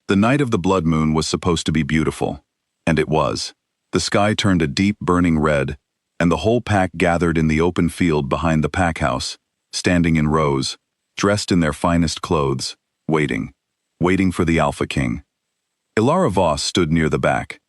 The night of the blood moon was supposed to be beautiful, and it was. The sky turned a deep burning red, and the whole pack gathered in the open field behind the pack house, standing in rows, dressed in their finest clothes, waiting for the Alpha King. Ilara Voss stood near the back.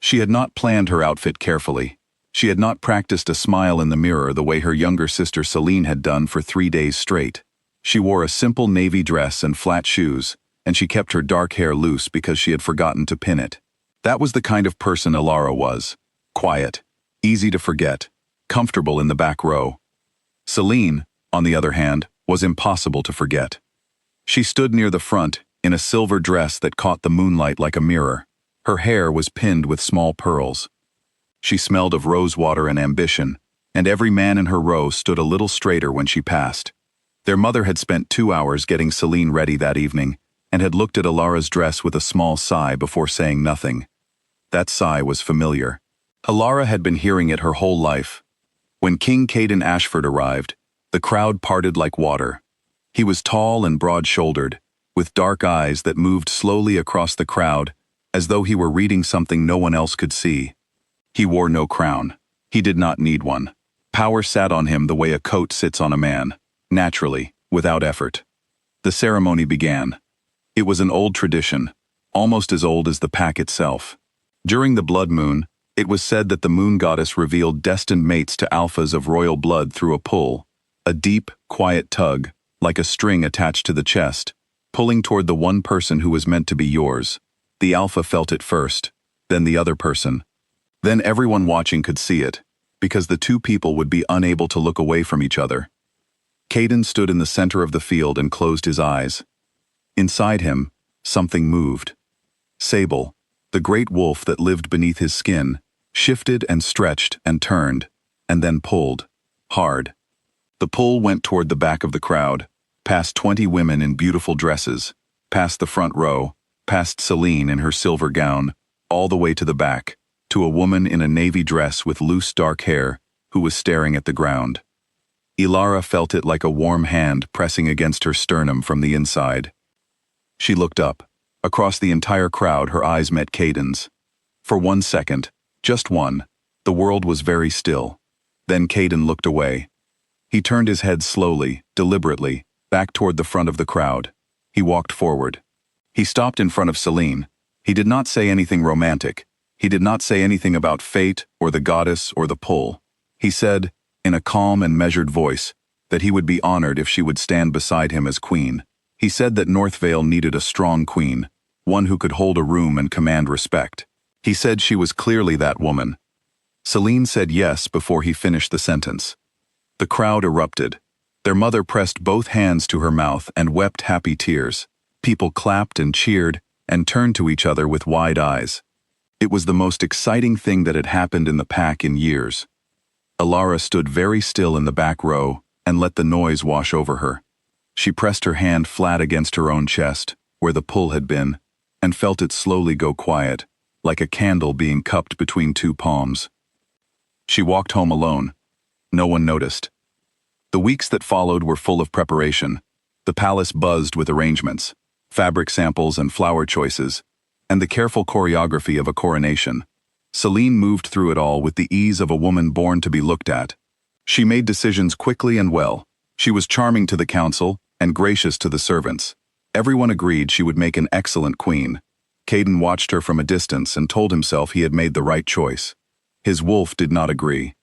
She had not planned her outfit carefully. She had not practiced a smile in the mirror the way her younger sister Celine had done for 3 days straight. She wore a simple navy dress and flat shoes, and she kept her dark hair loose because she had forgotten to pin it. That was the kind of person Ilara was. Quiet, easy to forget, comfortable in the back row. Celine, on the other hand, was impossible to forget. She stood near the front, in a silver dress that caught the moonlight like a mirror. Her hair was pinned with small pearls. She smelled of rosewater and ambition, and every man in her row stood a little straighter when she passed. Their mother had spent 2 hours getting Celine ready that evening, and had looked at Ilara's dress with a small sigh before saying nothing. That sigh was familiar. Ilara had been hearing it her whole life. When King Caden Ashford arrived, the crowd parted like water. He was tall and broad-shouldered, with dark eyes that moved slowly across the crowd, as though he were reading something no one else could see. He wore no crown. He did not need one. Power sat on him the way a coat sits on a man, naturally, without effort. The ceremony began. It was an old tradition, almost as old as the pack itself. During the blood moon, it was said that the moon goddess revealed destined mates to alphas of royal blood through a pull, a deep, quiet tug, like a string attached to the chest, pulling toward the one person who was meant to be yours. The alpha felt it first, then the other person. Then everyone watching could see it, because the two people would be unable to look away from each other. Caden stood in the center of the field and closed his eyes. Inside him, something moved. Sable, the great wolf that lived beneath his skin, shifted and stretched and turned, and then pulled, hard. The pull went toward the back of the crowd, past 20 women in beautiful dresses, past the front row, past Celine in her silver gown, all the way to the back, to a woman in a navy dress with loose dark hair, who was staring at the ground. Ilara felt it like a warm hand pressing against her sternum from the inside. She looked up. Across the entire crowd, her eyes met Caden's. For 1 second, just one, the world was very still. Then Caden looked away. He turned his head slowly, deliberately, back toward the front of the crowd. He walked forward. He stopped in front of Celine. He did not say anything romantic. He did not say anything about fate or the goddess or the pull. He said, in a calm and measured voice, that he would be honored if she would stand beside him as queen. He said that Northvale needed a strong queen, one who could hold a room and command respect. He said she was clearly that woman. Celine said yes before he finished the sentence. The crowd erupted. Their mother pressed both hands to her mouth and wept happy tears. People clapped and cheered and turned to each other with wide eyes. It was the most exciting thing that had happened in the pack in years. Ilara stood very still in the back row and let the noise wash over her. She pressed her hand flat against her own chest, where the pull had been, and felt it slowly go quiet, like a candle being cupped between 2 palms. She walked home alone. No one noticed. The weeks that followed were full of preparation. The palace buzzed with arrangements, fabric samples and flower choices, and the careful choreography of a coronation. Celine moved through it all with the ease of a woman born to be looked at. She made decisions quickly and well. She was charming to the council and gracious to the servants. Everyone agreed she would make an excellent queen. Caden watched her from a distance and told himself he had made the right choice. His wolf did not agree.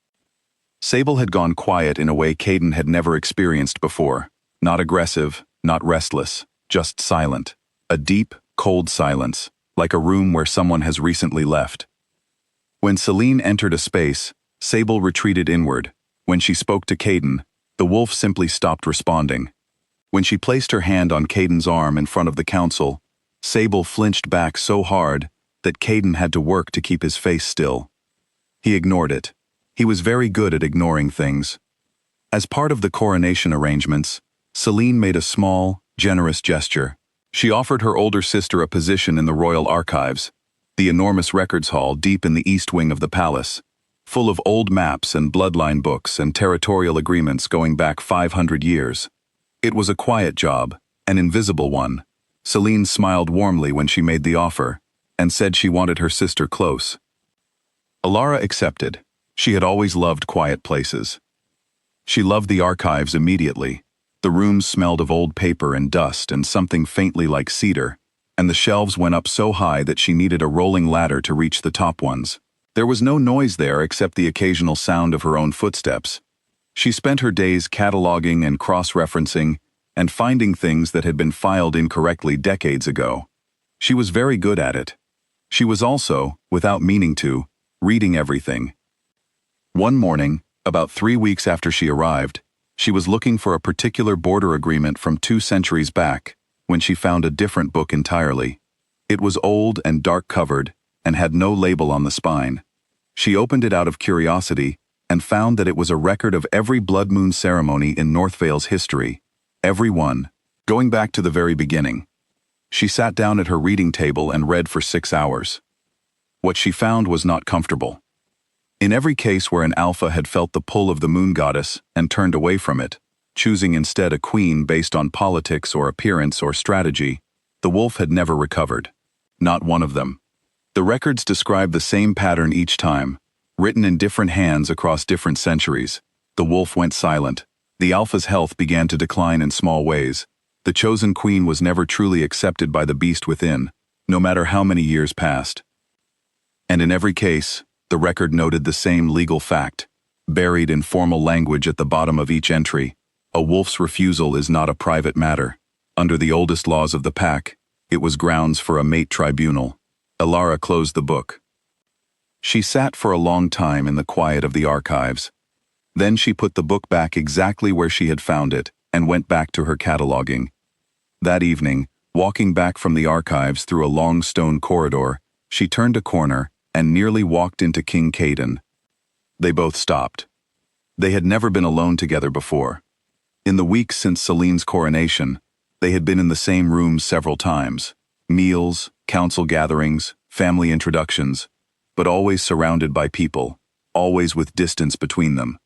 Sable had gone quiet in a way Caden had never experienced before. Not aggressive, not restless, just silent. A deep, cold silence, like a room where someone has recently left. When Celine entered a space, Sable retreated inward. When she spoke to Caden, the wolf simply stopped responding. When she placed her hand on Caden's arm in front of the council, Sable flinched back so hard that Caden had to work to keep his face still. He ignored it. He was very good at ignoring things. As part of the coronation arrangements, Celine made a small, generous gesture. She offered her older sister a position in the Royal Archives, the enormous records hall deep in the east wing of the palace, full of old maps and bloodline books and territorial agreements going back 500 years. It was a quiet job, an invisible one. Celine smiled warmly when she made the offer, and said she wanted her sister close. Ilara accepted. She had always loved quiet places. She loved the archives immediately. The rooms smelled of old paper and dust and something faintly like cedar, and the shelves went up so high that she needed a rolling ladder to reach the top ones. There was no noise there except the occasional sound of her own footsteps. She spent her days cataloging and cross-referencing and finding things that had been filed incorrectly decades ago. She was very good at it. She was also, without meaning to, reading everything. One morning, about 3 weeks after she arrived, she was looking for a particular border agreement from 2 centuries back when she found a different book entirely. It was old and dark-covered and had no label on the spine. She opened it out of curiosity and found that it was a record of every blood moon ceremony in Northvale's history. Every one, going back to the very beginning. She sat down at her reading table and read for 6 hours. What she found was not comfortable. In every case where an alpha had felt the pull of the moon goddess and turned away from it, choosing instead a queen based on politics or appearance or strategy, the wolf had never recovered. Not one of them. The records described the same pattern each time, written in different hands across different centuries. The wolf went silent. The alpha's health began to decline in small ways. The chosen queen was never truly accepted by the beast within, no matter how many years passed. And in every case, the record noted the same legal fact, buried in formal language at the bottom of each entry. A wolf's refusal is not a private matter. Under the oldest laws of the pack, it was grounds for a mate tribunal. Ilara closed the book. She sat for a long time in the quiet of the archives. Then she put the book back exactly where she had found it and went back to her cataloging. That evening, walking back from the archives through a long stone corridor, she turned a corner and nearly walked into King Caden. They both stopped. They had never been alone together before. In the weeks since Celine's coronation, they had been in the same rooms several times. Meals, council gatherings, family introductions, but always surrounded by people, always with distance between them.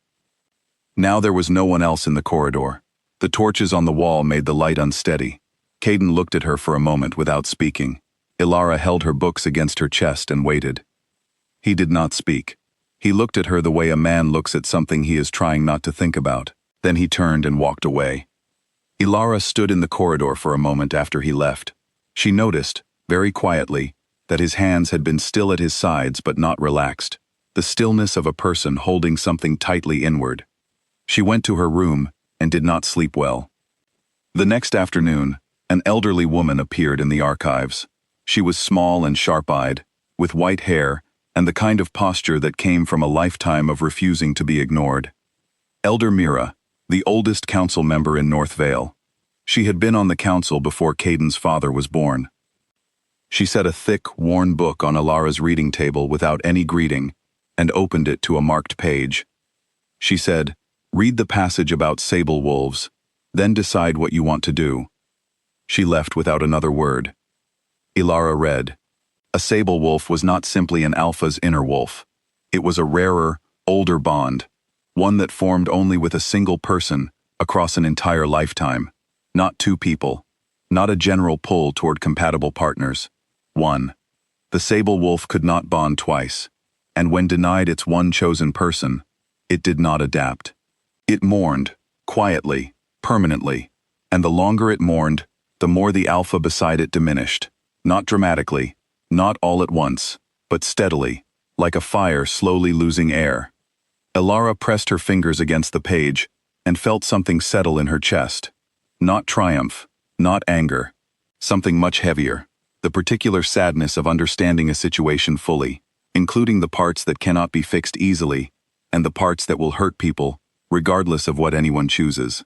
Now there was no one else in the corridor. The torches on the wall made the light unsteady. Caden looked at her for a moment without speaking. Ilara held her books against her chest and waited. He did not speak. He looked at her the way a man looks at something he is trying not to think about. Then he turned and walked away. Ilara stood in the corridor for a moment after he left. She noticed, very quietly, that his hands had been still at his sides but not relaxed, the stillness of a person holding something tightly inward. She went to her room and did not sleep well. The next afternoon, an elderly woman appeared in the archives. She was small and sharp-eyed, with white hair and the kind of posture that came from a lifetime of refusing to be ignored. Elder Mira, the oldest council member in North Vale. She had been on the council before Caden's father was born. She set a thick, worn book on Ilara's reading table without any greeting and opened it to a marked page. She said, "Read the passage about sable wolves, then decide what you want to do." She left without another word. Ilara read. A sable wolf was not simply an alpha's inner wolf. It was a rarer, older bond, one that formed only with a single person across an entire lifetime. Not 2 people, not a general pull toward compatible partners. One. The sable wolf could not bond twice, and when denied its one chosen person, it did not adapt. It mourned, quietly, permanently, and the longer it mourned, the more the alpha beside it diminished. Not dramatically, not all at once, but steadily, like a fire slowly losing air. Ilara pressed her fingers against the page and felt something settle in her chest. Not triumph, not anger, something much heavier, the particular sadness of understanding a situation fully, including the parts that cannot be fixed easily, and the parts that will hurt people, regardless of what anyone chooses.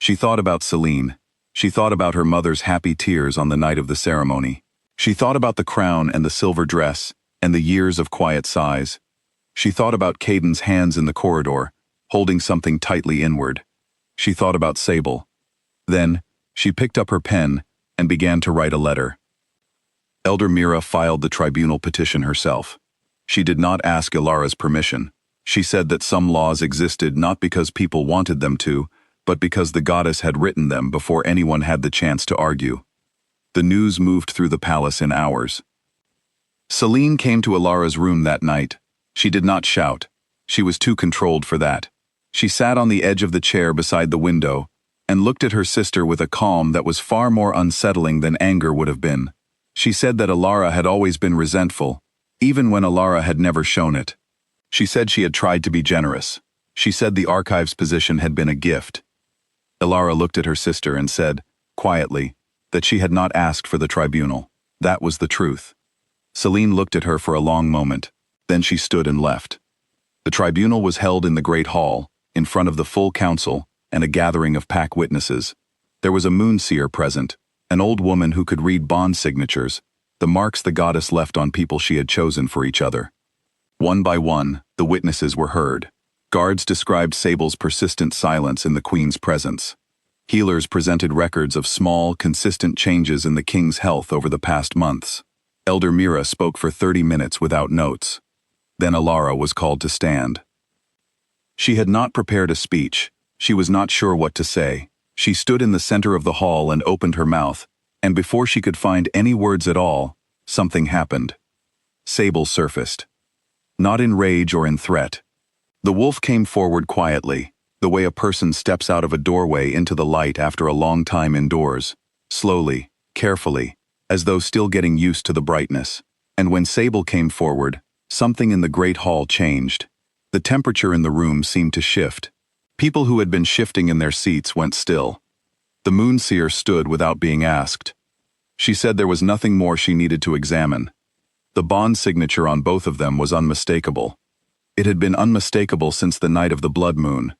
She thought about Celine. She thought about her mother's happy tears on the night of the ceremony. She thought about the crown and the silver dress, and the years of quiet sighs. She thought about Caden's hands in the corridor, holding something tightly inward. She thought about Sable. Then, she picked up her pen and began to write a letter. Elder Mira filed the tribunal petition herself. She did not ask Ilara's permission. She said that some laws existed not because people wanted them to, but because the goddess had written them before anyone had the chance to argue. The news moved through the palace in hours. Selene came to Alara's room that night. She did not shout. She was too controlled for that. She sat on the edge of the chair beside the window and looked at her sister with a calm that was far more unsettling than anger would have been. She said that Alara had always been resentful, even when Alara had never shown it. She said she had tried to be generous. She said the archive's position had been a gift. Alara looked at her sister and said, quietly, that she had not asked for the tribunal. That was the truth. Selene looked at her for a long moment. Then she stood and left. The tribunal was held in the Great Hall, in front of the full council and a gathering of pack witnesses. There was a moonseer present, an old woman who could read bond signatures, the marks the goddess left on people she had chosen for each other. One by one, the witnesses were heard. Guards described Sable's persistent silence in the queen's presence. Healers presented records of small, consistent changes in the king's health over the past months. Elder Mira spoke for 30 minutes without notes. Then Alara was called to stand. She had not prepared a speech. She was not sure what to say. She stood in the center of the hall and opened her mouth, and before she could find any words at all, something happened. Sable surfaced. Not in rage or in threat. The wolf came forward quietly, the way a person steps out of a doorway into the light after a long time indoors, slowly, carefully, as though still getting used to the brightness. And when Sable came forward, something in the great hall changed. The temperature in the room seemed to shift. People who had been shifting in their seats went still. The moonseer stood without being asked. She said there was nothing more she needed to examine. The bond signature on both of them was unmistakable. It had been unmistakable since the night of the blood moon.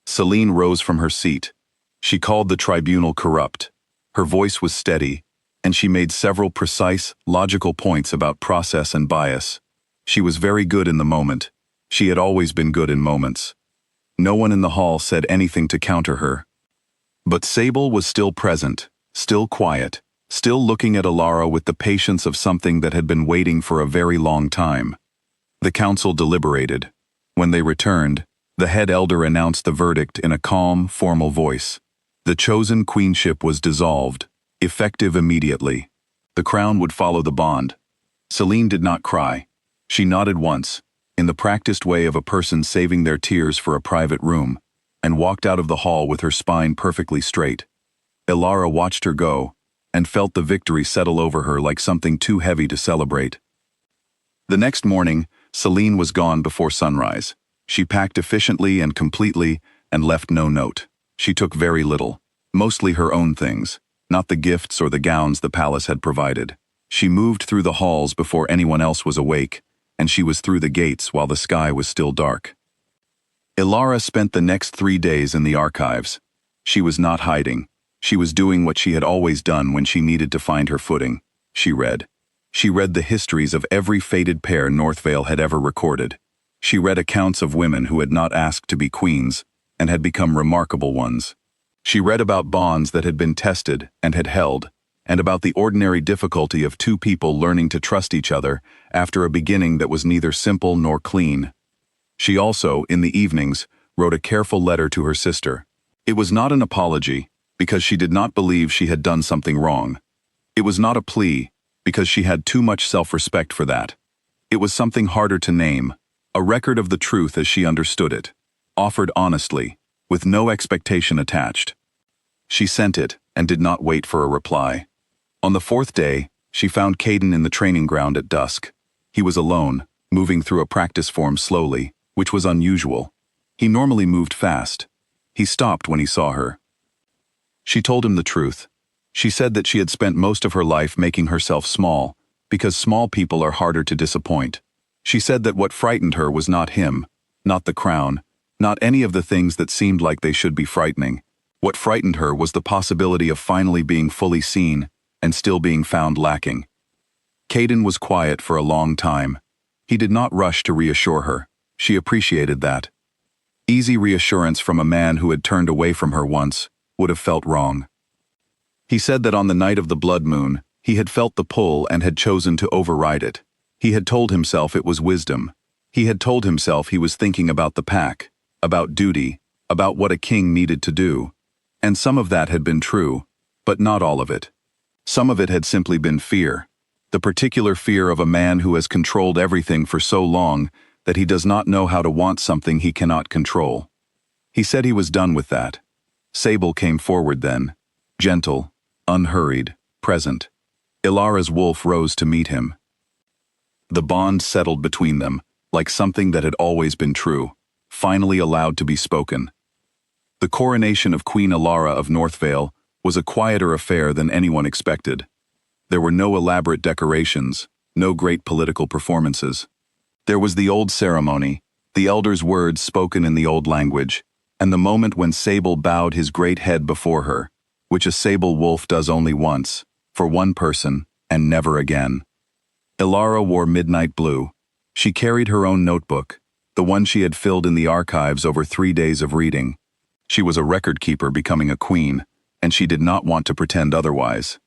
Selene rose from her seat. She called the tribunal corrupt. Her voice was steady, and she made several precise, logical points about process and bias. She was very good in the moment. She had always been good in moments. No one in the hall said anything to counter her. But Sable was still present, still quiet, still looking at Alara with the patience of something that had been waiting for a very long time. The council deliberated. When they returned, the head elder announced the verdict in a calm, formal voice. The chosen queenship was dissolved, effective immediately. The crown would follow the bond. Selene did not cry. She nodded once, in the practiced way of a person saving their tears for a private room, and walked out of the hall with her spine perfectly straight. Alara watched her go, and felt the victory settle over her like something too heavy to celebrate. The next morning, Selene was gone before sunrise. She packed efficiently and completely and left no note. She took very little, mostly her own things, not the gifts or the gowns the palace had provided. She moved through the halls before anyone else was awake, and she was through the gates while the sky was still dark. Alara spent the next 3 days in the archives. She was not hiding. She was doing what she had always done when she needed to find her footing. She read. She read the histories of every fated pair Northvale had ever recorded. She read accounts of women who had not asked to be queens and had become remarkable ones. She read about bonds that had been tested and had held, and about the ordinary difficulty of two people learning to trust each other after a beginning that was neither simple nor clean. She also, in the evenings, wrote a careful letter to her sister. It was not an apology, because she did not believe she had done something wrong. It was not a plea, because she had too much self-respect for that. It was something harder to name, a record of the truth as she understood it, offered honestly, with no expectation attached. She sent it and did not wait for a reply. On the 4th day, she found Caden in the training ground at dusk. He was alone, moving through a practice form slowly, which was unusual. He normally moved fast. He stopped when he saw her. She told him the truth. She said that she had spent most of her life making herself small, because small people are harder to disappoint. She said that what frightened her was not him, not the crown, not any of the things that seemed like they should be frightening. What frightened her was the possibility of finally being fully seen and still being found lacking. Caden was quiet for a long time. He did not rush to reassure her. She appreciated that. Easy reassurance from a man who had turned away from her once would have felt wrong. He said that on the night of the blood moon, he had felt the pull and had chosen to override it. He had told himself it was wisdom. He had told himself he was thinking about the pack, about duty, about what a king needed to do. And some of that had been true, but not all of it. Some of it had simply been fear, the particular fear of a man who has controlled everything for so long that he does not know how to want something he cannot control. He said he was done with that. Sable came forward then, gentle, unhurried, present. Ilara's wolf rose to meet him. The bond settled between them, like something that had always been true, finally allowed to be spoken. The coronation of Queen Ilara of Northvale was a quieter affair than anyone expected. There were no elaborate decorations, no great political performances. There was the old ceremony, the elders' words spoken in the old language, and the moment when Sable bowed his great head before her, which a sable wolf does only once, for one person, and never again. Ilara wore midnight blue. She carried her own notebook, the one she had filled in the archives over 3 days of reading. She was a record keeper becoming a queen, and she did not want to pretend otherwise.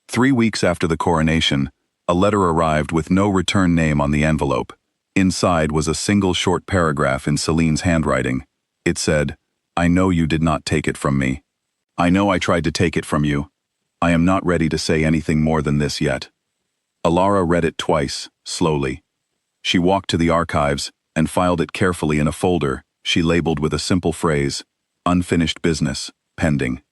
3 weeks after the coronation, a letter arrived with no return name on the envelope. Inside was a single short paragraph in Celine's handwriting. It said, "I know you did not take it from me. I know I tried to take it from you. I am not ready to say anything more than this yet." Ilara read it twice, slowly. She walked to the archives and filed it carefully in a folder she labeled with a simple phrase, "Unfinished business, pending."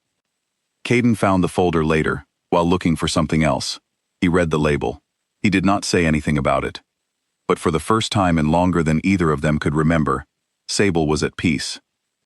Caden found the folder later, while looking for something else. He read the label. He did not say anything about it. But for the first time in longer than either of them could remember, Sable was at peace.